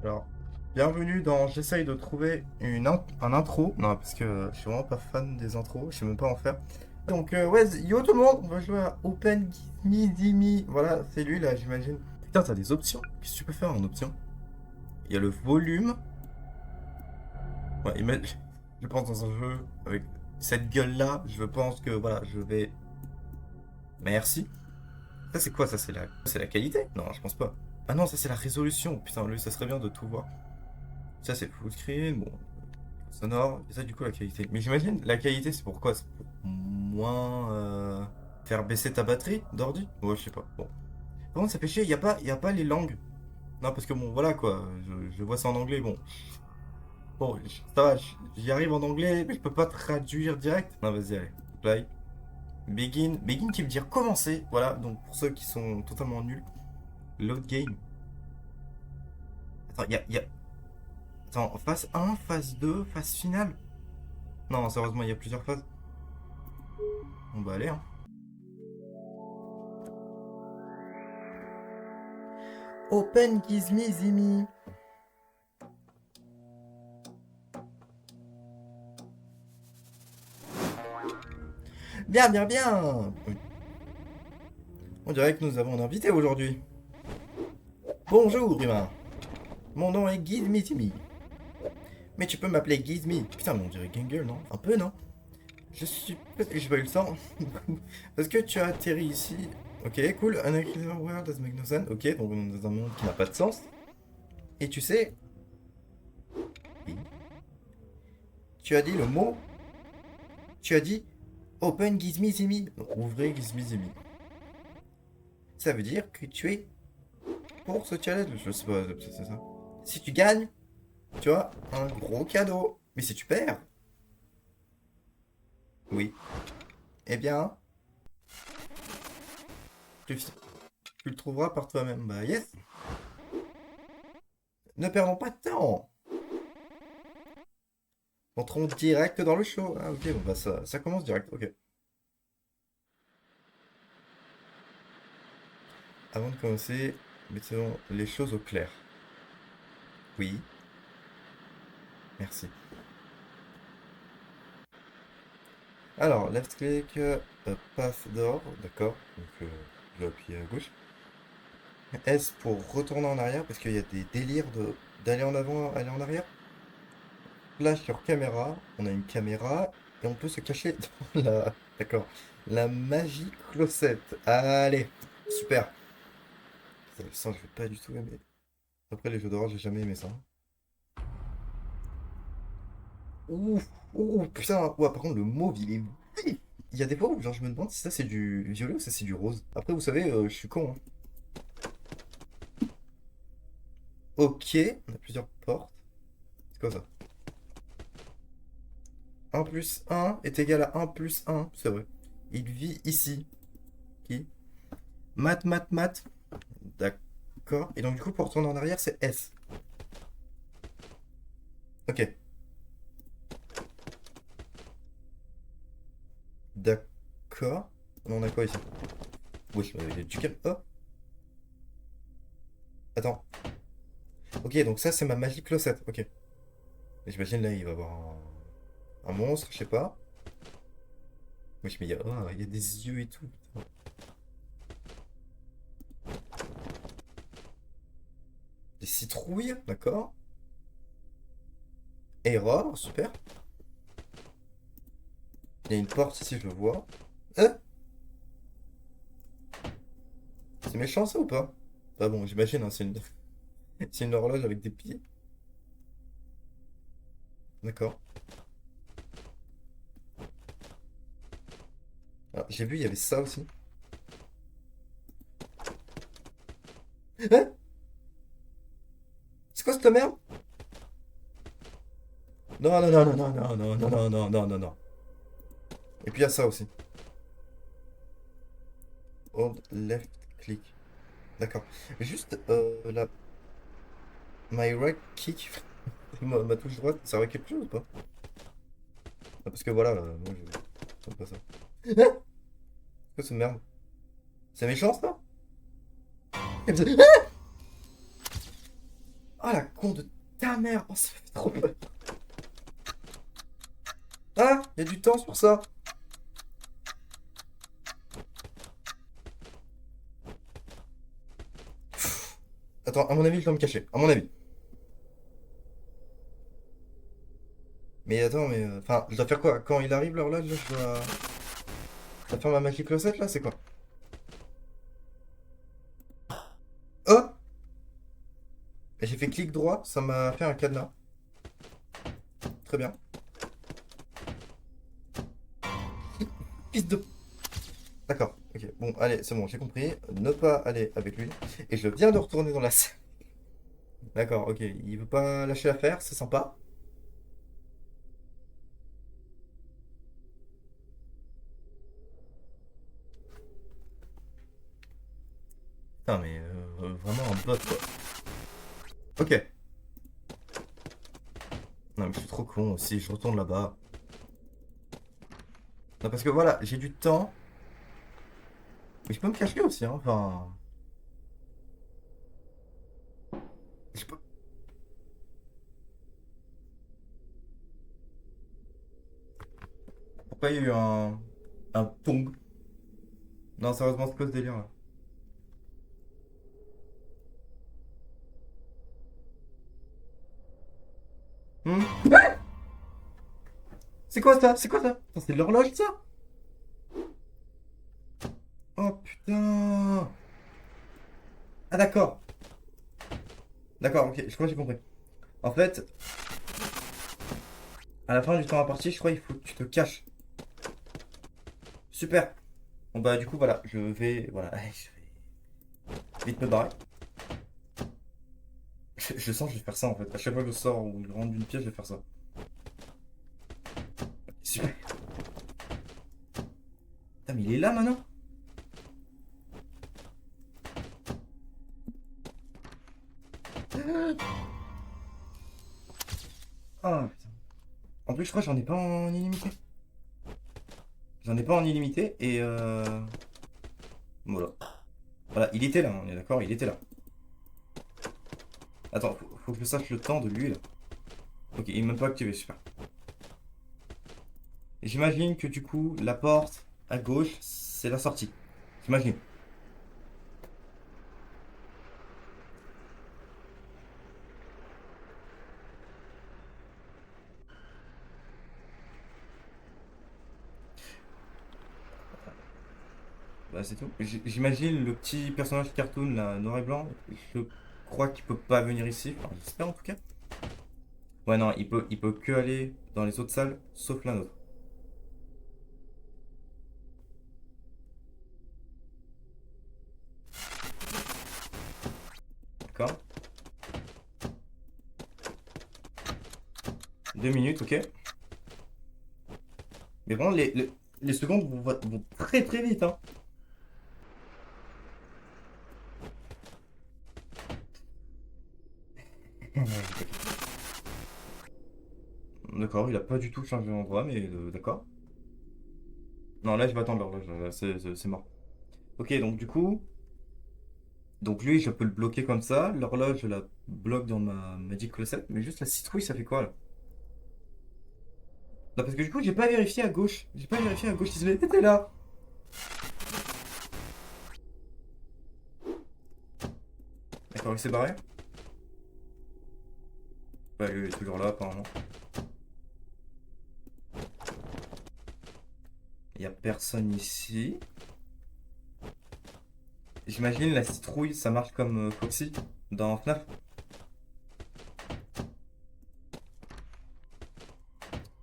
Alors, bienvenue dans J'essaye de trouver un intro. Non, parce que je suis vraiment pas fan des intros, je sais même pas en faire. Donc, ouais, yo tout le monde, on va jouer à Open Gizmi Dimi. Voilà, c'est lui là, j'imagine. Putain, t'as des options. Qu'est-ce que tu peux faire en option? Il y a le volume. Ouais, je pense dans un jeu avec cette gueule là, je pense que voilà, je vais. Merci. Ça, c'est quoi ça? C'est la qualité? Non, je pense pas. Ah non, ça, c'est la résolution. Putain, lui, ça serait bien de tout voir. Ça, c'est full screen. Bon, sonore, et ça du coup la qualité. Mais j'imagine, la qualité c'est pour quoi? C'est pour moins faire baisser ta batterie d'ordi? Ouais, je sais pas. Bon. Par contre, ça fait chier, y a pas les langues. Non, parce que bon, voilà quoi, je vois ça en anglais, bon. Bon, ça va, j'y arrive en anglais, mais je peux pas traduire direct. Non, vas-y, allez. Play. Begin. Begin qui veut dire commencer. Voilà, donc pour ceux qui sont totalement nuls. Load game. Attends, Attends, phase 1, phase 2, phase finale? Non, sérieusement, il y a plusieurs phases. Bon bah allez, hein. Open Gizmi Zimi. Bien, bien, bien. On dirait que nous avons un invité aujourd'hui. Bonjour, humain. Mon nom est Gizmi Zimi. Mais tu peux m'appeler Gizmi. Putain, mais on dirait Gangle, non? Un peu, non? Je suis... Parce que j'ai pas eu le temps. Parce que tu as atterri ici. Ok, cool. Un world doesn't make no sense. Ok, donc on est dans un monde qui n'a pas de sens. Et tu sais... Oui. Tu as dit le mot... Tu as dit... Open Gizmi Zimi. Donc, ouvrez Gizmi Zimi. Ça veut dire que tu es pour ce challenge. Je sais pas, c'est ça. Si tu gagnes, tu as un gros cadeau. Mais si tu perds, oui, eh bien, tu, tu le trouveras par toi-même. Bah yes. Ne perdons pas de temps. Entrons direct dans le show. Ah ok, bon bah ça commence direct, ok. Avant de commencer, mettons les choses au clair. Oui, merci. Alors, left click, path door, d'accord. Donc, je vais appuyer à gauche. S pour retourner en arrière, parce qu'il y a des délires d'aller en avant, aller en arrière. Flash sur caméra, on a une caméra, et on peut se cacher dans la... D'accord. La magie closette. Allez, super. Ça, je vais pas du tout aimer. Après, les jeux d'horreur, j'ai jamais aimé ça. Ouf, ouf, putain. Ouais, par contre, le mauve, il est... Il y a des fois où genre, je me demande si ça c'est du violet ou ça c'est du rose. Après, vous savez, je suis con, hein. Ok, on a plusieurs portes. C'est quoi ça? 1 plus 1 est égal à 1 plus 1. C'est vrai. Il vit ici. Qui? Mat, mat, mat. D'accord. Et donc, du coup, pour retourner en arrière, c'est S. Ok. D'accord. On a quoi ici? Oui, il y a du calme. Oh, attends. Ok, donc ça, c'est ma magie closette. Ok. Et j'imagine là, il va y avoir un monstre, je sais pas. Oui, mais il y a des yeux et tout. Des citrouilles, d'accord. Error, super. Il y a une porte ici, je le vois. Hein? C'est méchant ça ou pas? Ah bon, j'imagine, hein, c'est une horloge avec des pieds. D'accord. Ah, j'ai vu, il y avait ça aussi. Hein? C'est quoi cette merde? Non, non, non, non, non, non, non, non, non, non, non, non, non. Et puis il y a ça aussi. Hold left click. D'accord. Juste la my right click, ma touche droite, ça aurait quelque chose ou pas? Ah, parce que voilà, moi je pas ça. Hein? C'est quoi cette merde? C'est méchant ça? Ah la con de ta mère. Oh, ça fait trop peur. Ah, il y a du temps sur ça. Attends, à mon avis, je dois me cacher. À mon avis. Mais attends, mais... Enfin, je dois faire quoi? Quand il arrive, l'horloge, là, je dois faire ma magie closet, là? C'est quoi? Oh! Et j'ai fait clic droit, ça m'a fait un cadenas. Très bien. Fils de... D'accord, ok. Bon, allez, c'est bon, j'ai compris. Ne pas aller avec lui. Et je viens de retourner dans la salle. D'accord, ok. Il veut pas lâcher l'affaire, c'est sympa. Putain, mais vraiment un bot, quoi. Ok. Non, mais je suis trop con aussi, je retourne là-bas. Non, parce que voilà, j'ai du temps. Mais je peux me cacher aussi, hein. Enfin... Je peux... Pourquoi il y a eu un... Un tong? Non, sérieusement, c'est quoi ce délire, là? Hmm. C'est quoi ça? C'est quoi ça? Attends, c'est de l'horloge, ça? Oh, putain! Ah, d'accord. D'accord, ok, je crois que j'ai compris. En fait, à la fin du temps imparti, je crois qu'il faut que tu te caches. Super. Bon bah du coup voilà, je vais voilà, je vais vite me barrer. Je sens que je vais faire ça en fait. À chaque fois que je sors ou je rentre d'une pièce, je vais faire ça. Super. Putain, mais il est là maintenant. Ah putain. En plus je crois que j'en ai pas en illimité. J'en ai pas en illimité et voilà. Voilà, il était là, on est d'accord, il était là. Attends, faut que je sache le temps de lui là. Ok, il est même pas activé, super. Et j'imagine que du coup, la porte à gauche, c'est la sortie. J'imagine. Bah, c'est tout. J'imagine le petit personnage cartoon là, noir et blanc. Je crois qu'il peut pas venir ici. Enfin, j'espère en tout cas. Ouais, non, il peut que aller dans les autres salles, sauf la nôtre. D'accord? 2 minutes, ok. Mais bon, les secondes vont très très vite, hein. D'accord, il a pas du tout changé d'endroit, mais d'accord. Non, là, je vais attendre l'horloge. Là, c'est mort. Ok, donc du coup, donc lui, je peux le bloquer comme ça. L'horloge, je la bloque dans ma Magic Closet. Mais juste la citrouille, ça fait quoi là? Non, parce que du coup, j'ai pas vérifié à gauche. J'ai pas vérifié à gauche si c'était là. D'accord, il s'est barré. Ouais, lui, il est toujours là, apparemment. Il y a personne ici. J'imagine la citrouille, ça marche comme Foxy dans FNAF.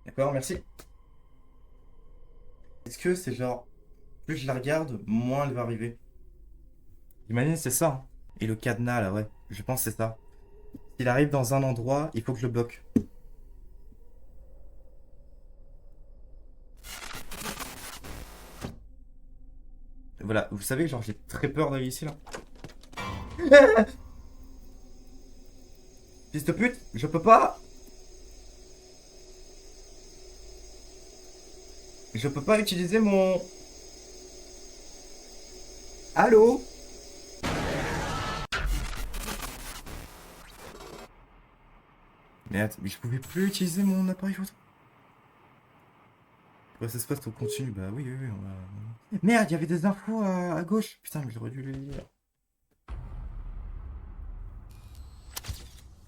D'accord, merci. Est-ce que c'est genre, plus je la regarde, moins elle va arriver? J'imagine c'est ça, hein. Et le cadenas là, ouais. Je pense que c'est ça. S'il arrive dans un endroit, il faut que je le bloque. Voilà, vous savez que genre j'ai très peur d'aller ici là. Fils de pute, je peux pas. Je peux pas utiliser mon. Allô? Mais je pouvais plus utiliser mon appareil photo. Ouais, ça se passe, on continue. Bah oui, oui, oui. Merde, il y avait des infos à gauche. Putain, mais j'aurais dû les lire.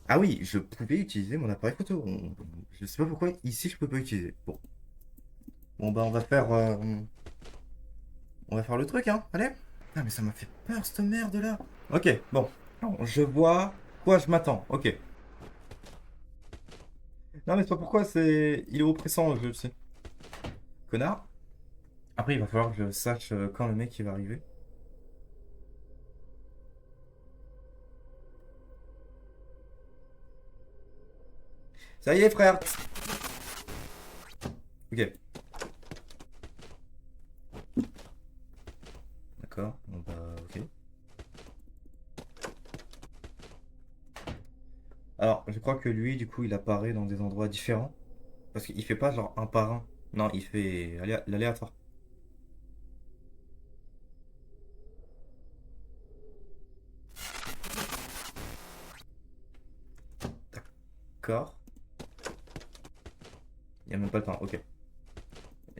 Ah oui, je pouvais utiliser mon appareil photo. Je sais pas pourquoi ici je peux pas utiliser. Bon, bon bah on va faire le truc, hein. Allez. Ah mais ça m'a fait peur cette merde là. Ok, bon. Non, je vois quoi je m'attends. Ok. Non mais c'est pas pourquoi c'est. Il est oppressant le jeu, tu sais. Connard. Après il va falloir que je sache quand le mec il va arriver. Ça y est frère. Ok. D'accord. Bon bah ok. Alors je crois que lui du coup il apparaît dans des endroits différents. Parce qu'il fait pas genre un par un. Non, il fait l'aléatoire. D'accord. Il y a même pas le temps. Ok.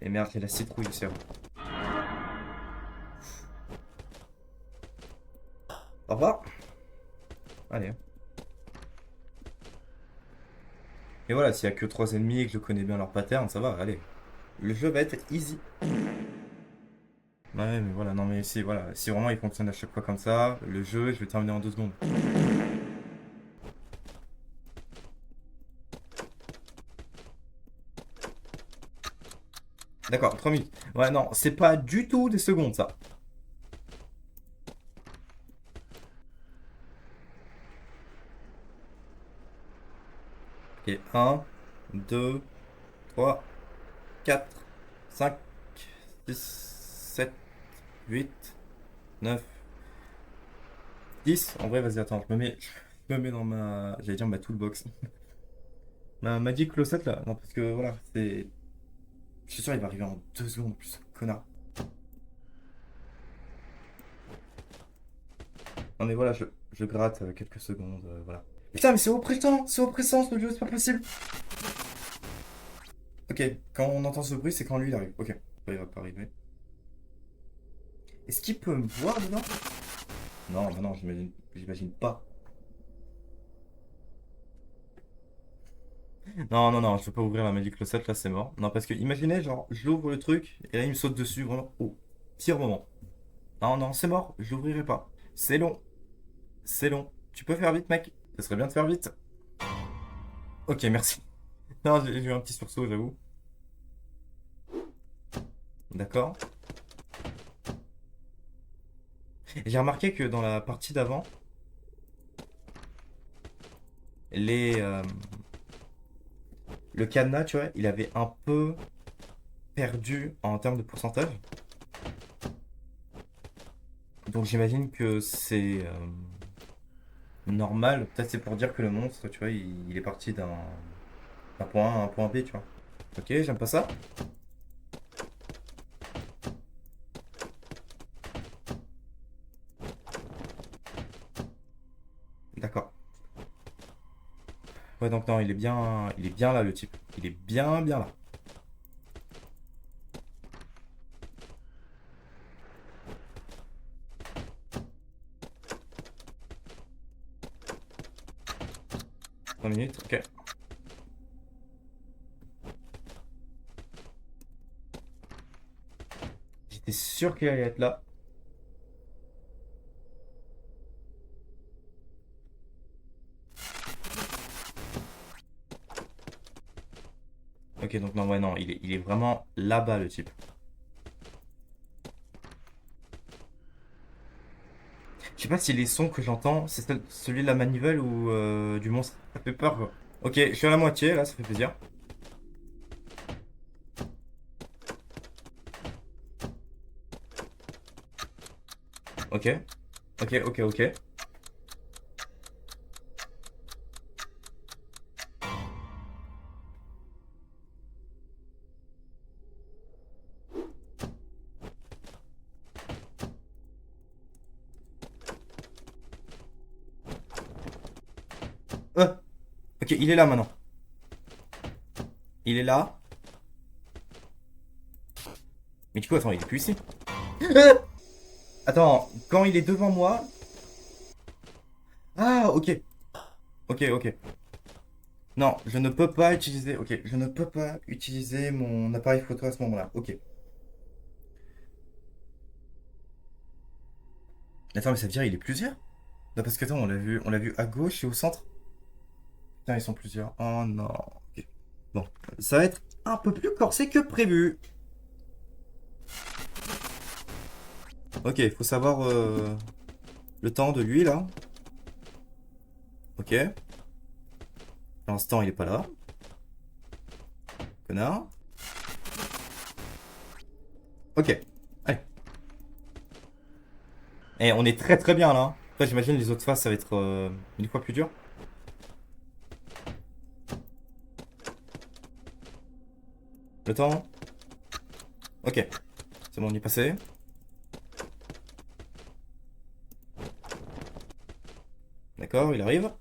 Et merde, il y a la citrouille, c'est vrai. Au revoir. Allez. Et voilà, s'il y a que 3 ennemis et que je connais bien leur pattern, ça va, allez. Le jeu va être easy. Ouais, mais voilà, non mais si, voilà, si vraiment il fonctionne à chaque fois comme ça, le jeu, je vais terminer en 2 secondes. D'accord, 3 minutes. Ouais, non, c'est pas du tout des secondes, ça. Ok, 1, 2, 3, 4, 5, 6, 7, 8, 9, 10. En vrai, vas-y, attends, je me mets dans ma, j'allais dire ma toolbox. Ma Magic Closet là. Non, parce que voilà, c'est. Je suis sûr, il va arriver en 2 secondes en plus, connard. Non, mais voilà, je gratte quelques secondes, voilà. Putain, mais c'est oppressant ce jeu, c'est pas possible. Ok, quand on entend ce bruit, c'est quand lui il arrive. Ok, il va pas arriver. Est-ce qu'il peut me voir dedans? Non, bah non, j'imagine pas. Non, non, non, je peux pas ouvrir la Magic Closet, là c'est mort. Non, parce que imaginez, genre, j'ouvre le truc et là il me saute dessus, vraiment. Oh, pire moment. Non, non, c'est mort, je l'ouvrirai pas. C'est long, c'est long. Tu peux faire vite, mec? Ce serait bien de faire vite. Ok, merci. Non, j'ai eu un petit sursaut, j'avoue. D'accord. J'ai remarqué que dans la partie d'avant, les, le cadenas, tu vois, il avait un peu perdu en termes de pourcentage. Donc j'imagine que c'est normal. Peut-être c'est pour dire que le monstre, tu vois, il est parti d'un point A à un point B, tu vois. Ok, j'aime pas ça. D'accord. Ouais, donc non, il est bien là, le type. Il est bien, bien là. 3 minutes, ok. J'étais sûr qu'il allait être là. Ok, donc non, ouais, non, il est vraiment là-bas, le type. Je sais pas si les sons que j'entends, c'est celui de la manivelle ou du monstre. Ça fait peur, quoi. Ok, je suis à la moitié, là, ça fait plaisir. Ok, ok, ok, ok. Euh, ok, il est là maintenant. Il est là. Mais du coup, attends, il est plus ici. Attends, quand il est devant moi... Ah, ok. Ok, ok. Non, je ne peux pas utiliser... Ok, je ne peux pas utiliser mon appareil photo à ce moment-là. Ok. Attends, mais ça veut dire il est plusieurs? Non, parce que attends, on l'a vu à gauche et au centre. Putain, ils sont plusieurs. Oh non. Ok. Bon, ça va être un peu plus corsé que prévu. Ok, il faut savoir le temps de lui là. Ok. Pour l'instant, il est pas là. Connard. Ok. Allez. Et on est très très bien là. Après, j'imagine les autres phases, ça va être une fois plus dur. Le temps. Ok. C'est bon, on y est passé. D'accord, il arrive.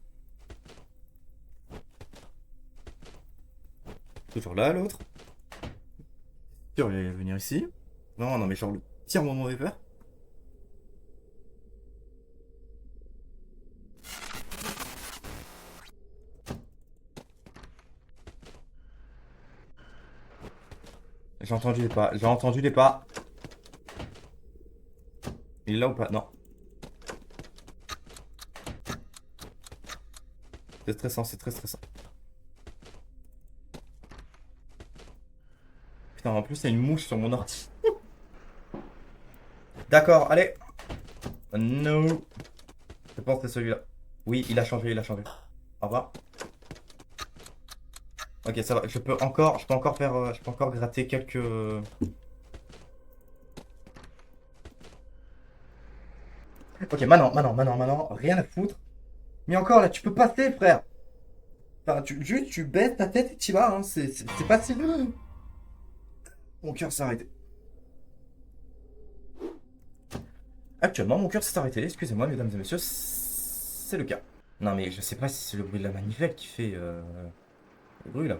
Toujours là, l'autre. Sûr, il va venir ici. Non, non, mais genre le pire moment ever. J'ai entendu les pas. J'ai entendu les pas. Il est là ou pas? Non. C'est stressant, c'est très stressant. Putain, en plus, il y a une mouche sur mon ordi. D'accord, allez. No. Je pense que c'est celui-là. Oui, il a changé, il a changé. Au revoir. Ok, ça va. Je peux encore faire, je peux encore gratter quelques. Ok, maintenant, rien à foutre. Mais encore là, tu peux passer, frère. Enfin, juste, tu baisses ta tête et tu vas, hein. C'est facile. Mon cœur s'est arrêté. Actuellement, mon cœur s'est arrêté. Excusez-moi, mesdames et messieurs, c'est le cas. Non, mais je sais pas si c'est le bruit de la manivelle qui fait le bruit là.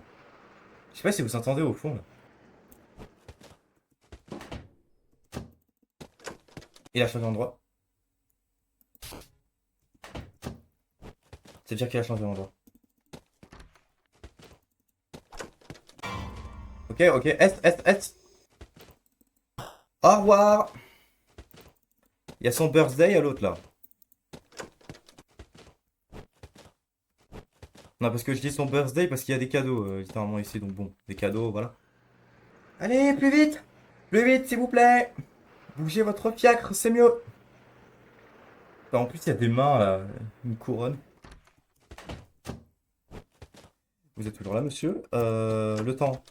Je sais pas si vous entendez au fond là. Il a changé d'endroit. C'est-à-dire qu'il a changé d'endroit. Ok, ok. Est. Au revoir. Il y a son birthday à l'autre là. Non, parce que je dis son birthday parce qu'il y a des cadeaux littéralement ici. Donc bon, des cadeaux, voilà. Allez, plus vite. Plus vite, s'il vous plaît. Bougez votre fiacre, c'est mieux. Enfin, en plus, il y a des mains là. Une couronne. Vous êtes toujours là, monsieur. Le temps.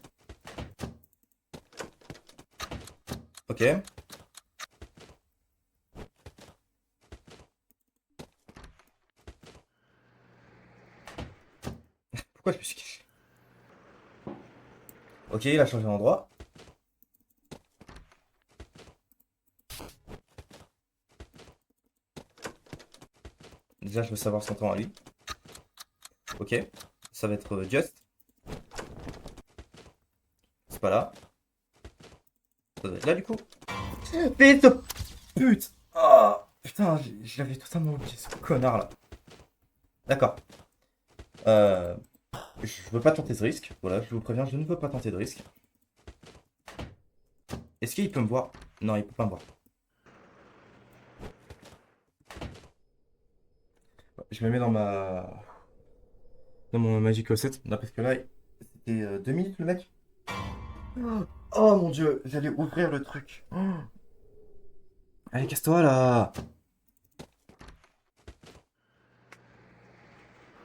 Ok. Pourquoi je me suis caché? Ok, il a changé d'endroit. Déjà, je veux savoir son temps à lui. Ok. Ça va être Just. C'est pas là. Ça doit être là, du coup. Fils de pute. Ah, putain, je l'avais totalement oublié, ce connard là. D'accord. Euh, je veux pas tenter ce risque. Voilà, je vous préviens, je ne veux pas tenter de risque. Est-ce qu'il peut me voir? Non, il peut pas me voir. Je me mets dans mon Magic Closet. Non, parce que là, c'était 2 minutes le mec. Oh mon dieu, j'allais ouvrir le truc. Oh. Allez, casse-toi là.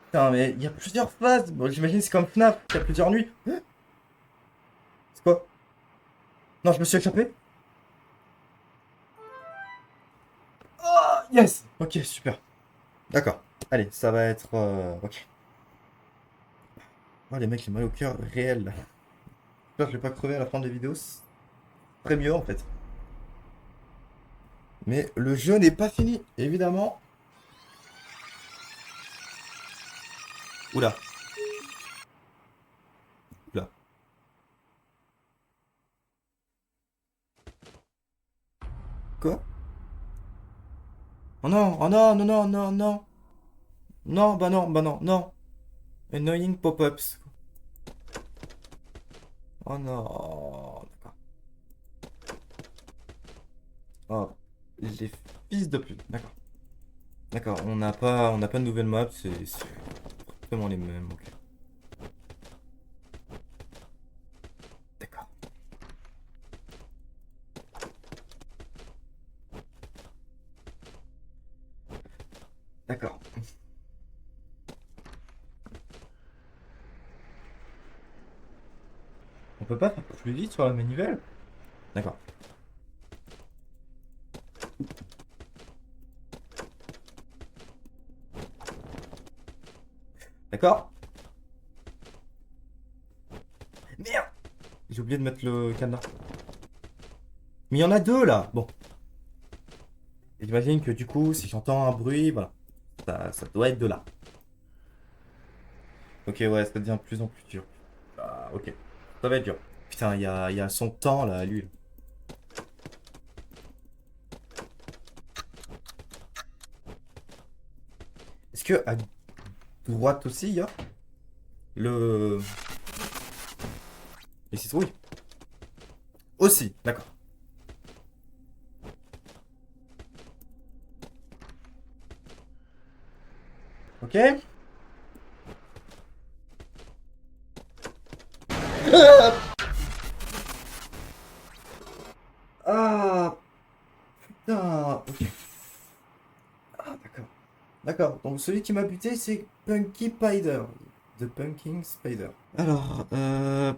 Putain, mais il y a plusieurs phases. Bon, j'imagine que c'est comme FNAF, il y a plusieurs nuits. C'est quoi? Non, je me suis échappé. Oh, yes. Ok, super. D'accord. Allez, ça va être... ok. Oh, les mecs, j'ai mal au cœur réel là. J'espère que je vais pas crever à la fin de la vidéo. C'est très mieux en fait. Mais le jeu n'est pas fini, évidemment. Oula. Oula. Quoi? Oh non, oh non, non, non, non, non. Non, bah non, bah non, non. Annoying pop-ups. Oh non. D'accord. Oh, les fils de pute. D'accord. D'accord, on n'a pas de nouvelles maps, c'est vraiment les mêmes, ok. D'accord. D'accord. On peut pas faire plus vite sur la manivelle? D'accord. D'accord. Merde! J'ai oublié de mettre le cadenas. Mais il y en a deux là! Bon. Et j'imagine que du coup, si j'entends un bruit, voilà. Ça doit être de là. Ok, ouais, ça devient de plus en plus dur. Ah, ok. Ça va être dur. Putain, il y a son temps là, lui. Est-ce que à droite aussi, il y a le. Les citrouilles? Aussi, d'accord. Ok. Ah, putain. Ok. Ah, d'accord. D'accord. Donc celui qui m'a buté, c'est Punky Spider. The Punking Spider. Alors,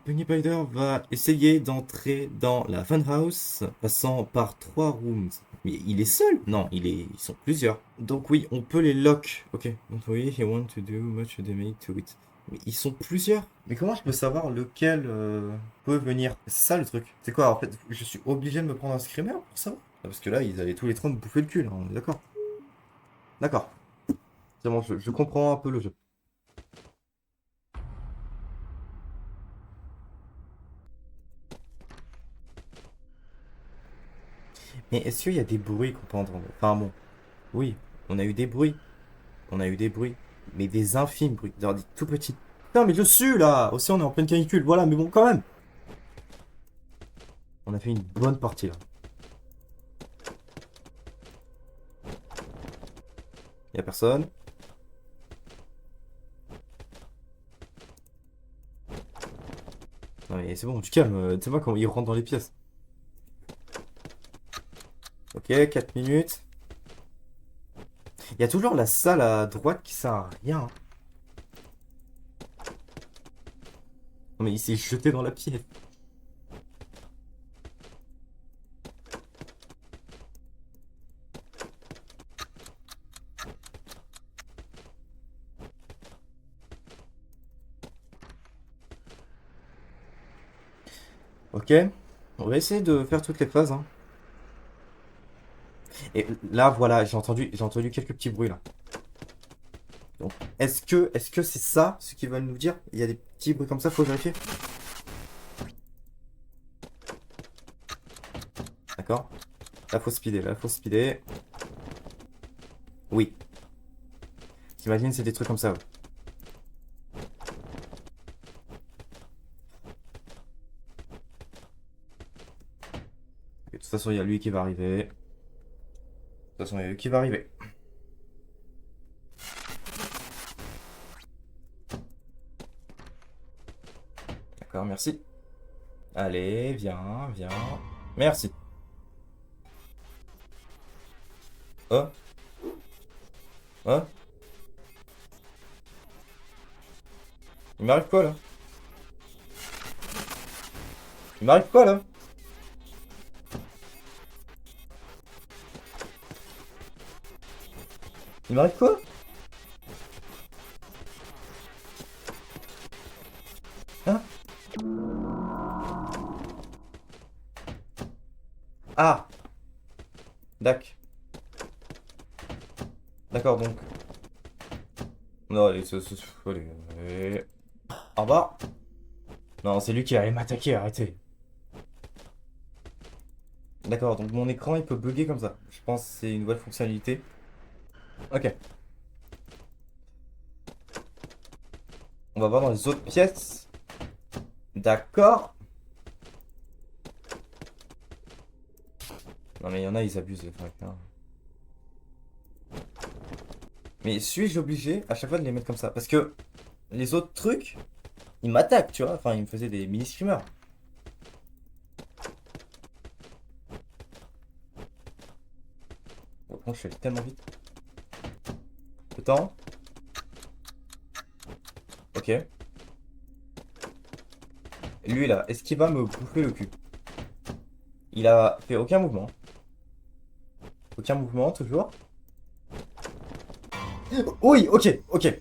Punky Spider va essayer d'entrer dans la funhouse, passant par trois rooms. Mais il est seul? Non, ils sont plusieurs. Donc oui, on peut les lock. Ok. Donc oui, he want to do much damage to it. Mais ils sont plusieurs. Mais comment je peux savoir lequel peut venir? C'est ça le truc. C'est quoi en fait? Je suis obligé de me prendre un screamer pour ça? Parce que là, ils allaient tous les trois me bouffer le cul, là, on est d'accord. D'accord. C'est bon, je comprends un peu le jeu. Mais est-ce qu'il y a des bruits qu'on peut entendre? Enfin bon, oui, on a eu des bruits. On a eu des bruits. Mais des infimes bruits. Genre des tout petits. Non, mais je suis là! Aussi, on est en pleine canicule. Voilà, mais bon, quand même. On a fait une bonne partie là. Y a personne. Non, mais c'est bon, tu calmes. Tu sais pas quand il rentre dans les pièces. Ok, 4 minutes. Il y a toujours la salle à droite qui sert à rien, hein. Non, mais il s'est jeté dans la pièce. Ok. On va essayer de faire toutes les phases, hein. Et là, voilà, j'ai entendu quelques petits bruits là. Donc, est-ce que c'est ça ce qu'ils veulent nous dire? Il y a des petits bruits comme ça, faut vérifier. D'accord. Là, faut speeder, là, faut speeder. Oui. J'imagine c'est des trucs comme ça, ouais. Et de toute façon, il y a lui qui va arriver. De toute façon, il y a lui qui va arriver. D'accord, merci. Allez, viens, viens. Merci. Oh, oh. Il m'arrive quoi là? Il m'arrive quoi là? Il m'arrive quoi? Hein? Ah! Dac. D'accord, donc. Non, allez, allez, allez. Au revoir. Non, c'est lui qui allait m'attaquer, arrêtez. D'accord, donc mon écran il peut bugger comme ça. Je pense que c'est une nouvelle fonctionnalité. Ok. On va voir dans les autres pièces. D'accord. Non mais il y en a, ils abusent les mecs, hein. Mais suis-je obligé à chaque fois de les mettre comme ça? Parce que les autres trucs, ils m'attaquent, tu vois. Enfin, ils me faisaient des mini-streamers. Bon, je fais tellement vite. Le temps. Ok. Lui là, est-ce qu'il va me bouffer le cul? Il a fait aucun mouvement. Aucun mouvement, toujours. Oui, ok, ok.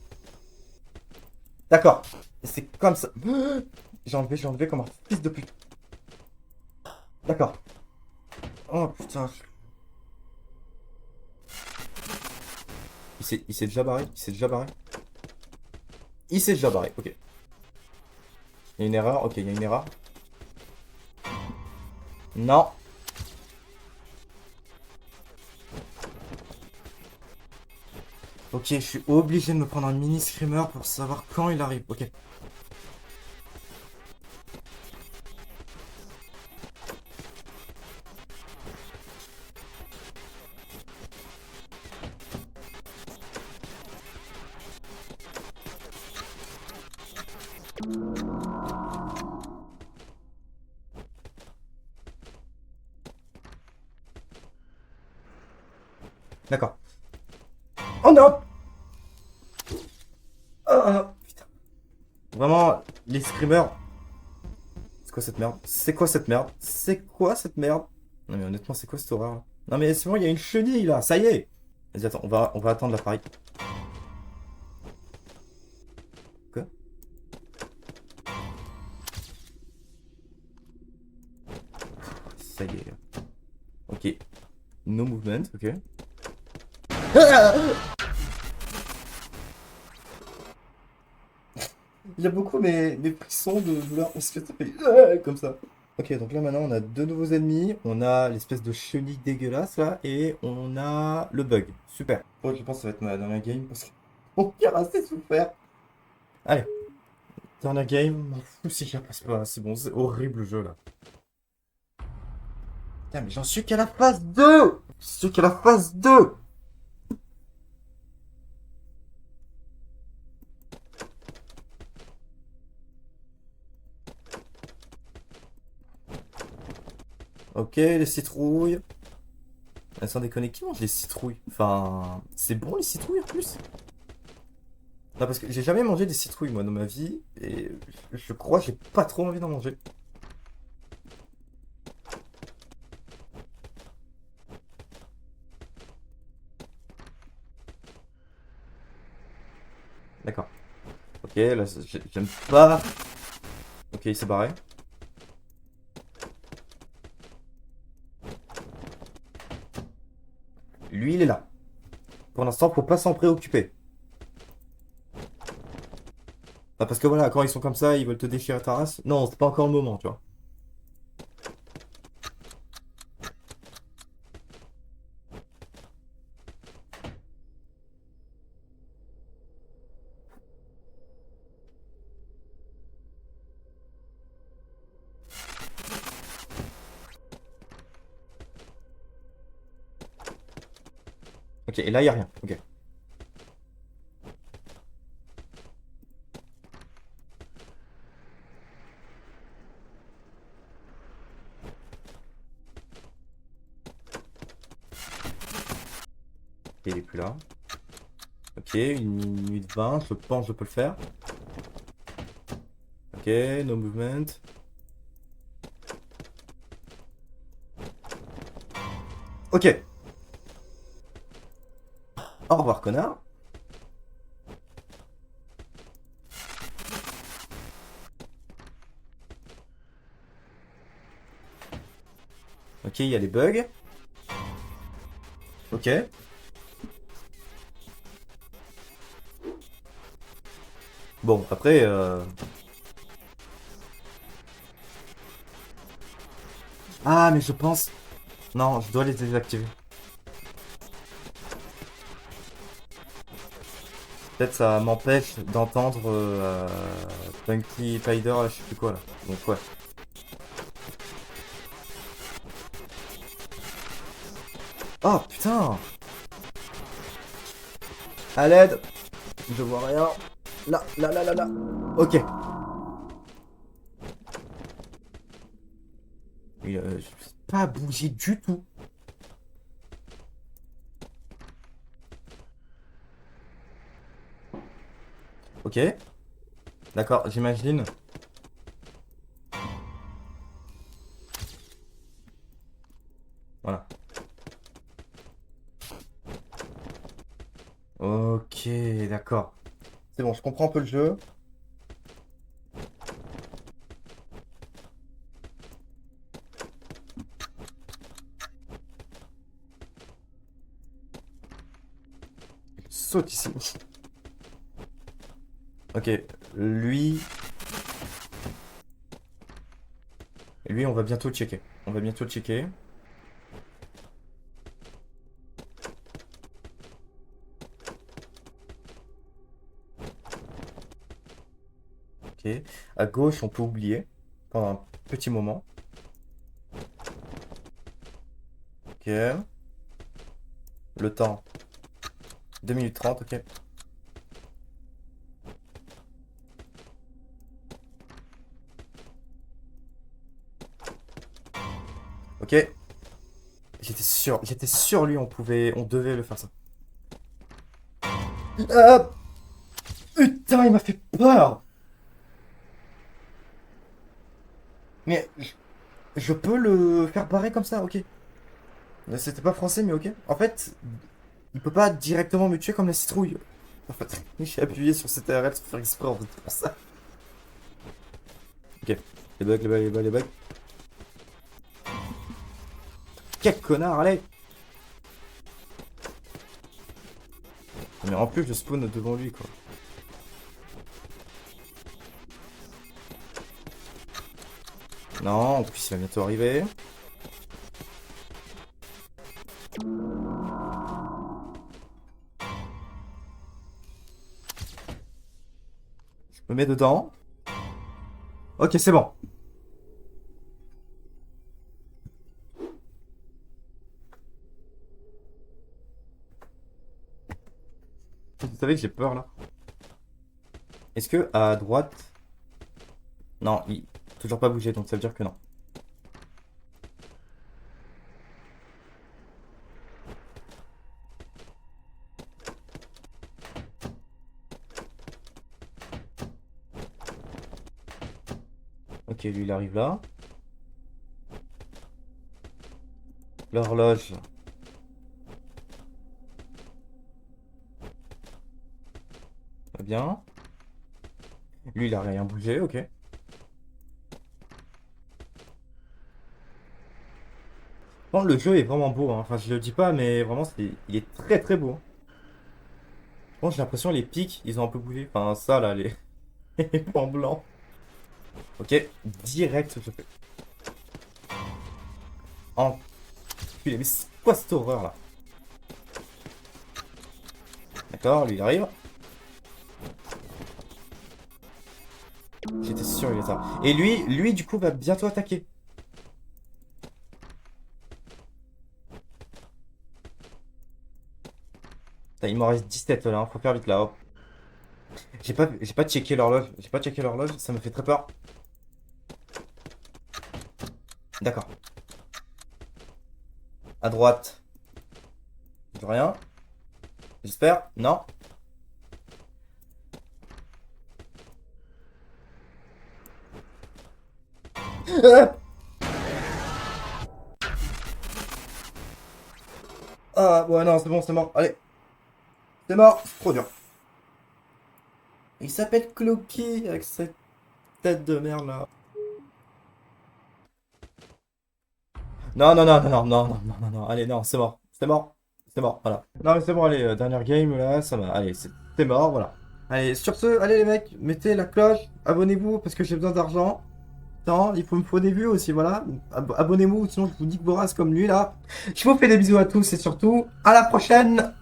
D'accord. C'est comme ça. J'ai enlevé comme un fils de pute. D'accord. Oh putain. Il s'est déjà barré. Il s'est déjà barré. Il s'est déjà barré. Ok. Il y a une erreur. Ok, il y a une erreur. Non. Ok, je suis obligé de me prendre un mini screamer pour savoir quand il arrive. Ok. D'accord. Oh non. Ah, putain. Vraiment, les screamers. C'est quoi cette merde? C'est quoi cette merde? C'est quoi cette merde? Non mais honnêtement, c'est quoi cette horreur là? Non mais c'est bon, il y a une chenille là, ça y est! Vas-y, attends, on va attendre l'appareil. Quoi? Ça y est. Ok. No movement, ok. Ah, il y a beaucoup mes frissons de douleur parce que ça fait comme ça. Ok, donc là maintenant on a deux nouveaux ennemis. On a l'espèce de chenille dégueulasse là et on a le bug. Super. Bon, je pense que ça va être ma dernière game parce que mon cœur a assez souffert. Allez, dernière game. M'en fous si je la passe pas. C'est bon, c'est horrible le jeu là. Putain, mais j'en suis qu'à la phase 2. Je suis qu'à la phase 2. Ok, les citrouilles. Sans déconner, qui mange les citrouilles? Enfin, c'est bon les citrouilles en plus? Non, parce que j'ai jamais mangé des citrouilles moi dans ma vie et je crois que j'ai pas trop envie d'en manger. D'accord. Ok, là j'aime pas. Ok, il s'est barré. Lui, il est là. Pour l'instant, faut pas s'en préoccuper. Ah, parce que voilà, quand ils sont comme ça, ils veulent te déchirer ta race. Non, c'est pas encore le moment, tu vois. Ok, et là, il y a rien. Ok. Il est plus là. Ok, 1 minute 20, je pense que je peux le faire. Ok, no movement. Ok. Au revoir, connard. Ok, il y a les bugs. Ok. Bon, après... Ah, mais je pense... Non, je dois les désactiver. Peut-être ça m'empêche d'entendre Punky Spider, je sais plus quoi là. Donc ouais. Oh putain! À l'aide! Je vois rien. Là, là, là, là, là. Ok. Et, je sais pas bouger du tout. Ok. D'accord, j'imagine. Voilà. Ok, d'accord. C'est bon, je comprends un peu le jeu. Saute ici. Ok, lui... Lui, on va bientôt le checker. On va bientôt le checker. Ok. À gauche, on peut oublier. Pendant un petit moment. Ok. Le temps. 2 minutes 30, ok. Ok. J'étais sûr, lui, on devait le faire ça. Ah, putain, il m'a fait peur! Mais je peux le faire barrer comme ça, ok. C'était pas français, mais ok. En fait, il peut pas directement me tuer comme la citrouille. En fait, j'ai appuyé sur CTRL sans faire exprès en fait, c'est pour ça. Ok. Les bugs, les bugs, les bugs, les bugs. Quel connard, allez! Mais en plus, je spawn devant lui, quoi. Non, en plus, il va bientôt arriver. Je me mets dedans. Ok, c'est bon. Vous savez que j'ai peur, là. Est-ce que à droite... Non, il... Toujours pas bougé, donc ça veut dire que non. Ok, lui, il arrive là. L'horloge. Va bien. Lui, il a rien bougé, ok. Bon, le jeu est vraiment beau, hein. Enfin, je le dis pas, mais vraiment, il est très très beau. Bon, j'ai l'impression les pics, ils ont un peu bougé. Enfin, ça, là, les, les points blancs. Ok, direct, je fais. Enculé, mais c'est quoi cette horreur, là? D'accord, lui, il arrive. J'étais sûr, il est ça. Et lui, du coup, va bientôt attaquer. Putain, il m'en reste 17, là, hein. Faut faire vite, là, hop. J'ai pas checké l'horloge. J'ai pas checké l'horloge, ça me fait très peur. D'accord. À droite. Rien. J'espère. Non. Ah, ouais, non, c'est bon, c'est mort. Allez, c'est mort. C'est trop dur. Il s'appelle Cloaky avec cette tête de merde là. Non, non, non, non, non, non, non, non, non, non. Allez, non, c'est mort. C'est mort. C'est mort, voilà. Non, mais c'est bon, allez, dernière game là, ça va. Allez, c'est mort, voilà. Allez, sur ce, allez les mecs, mettez la cloche, abonnez-vous parce que j'ai besoin d'argent. temps, il me faut des vues aussi, voilà. Abonnez-vous, sinon je vous dis que Boras comme lui là. Je vous fais des bisous à tous et surtout, à la prochaine!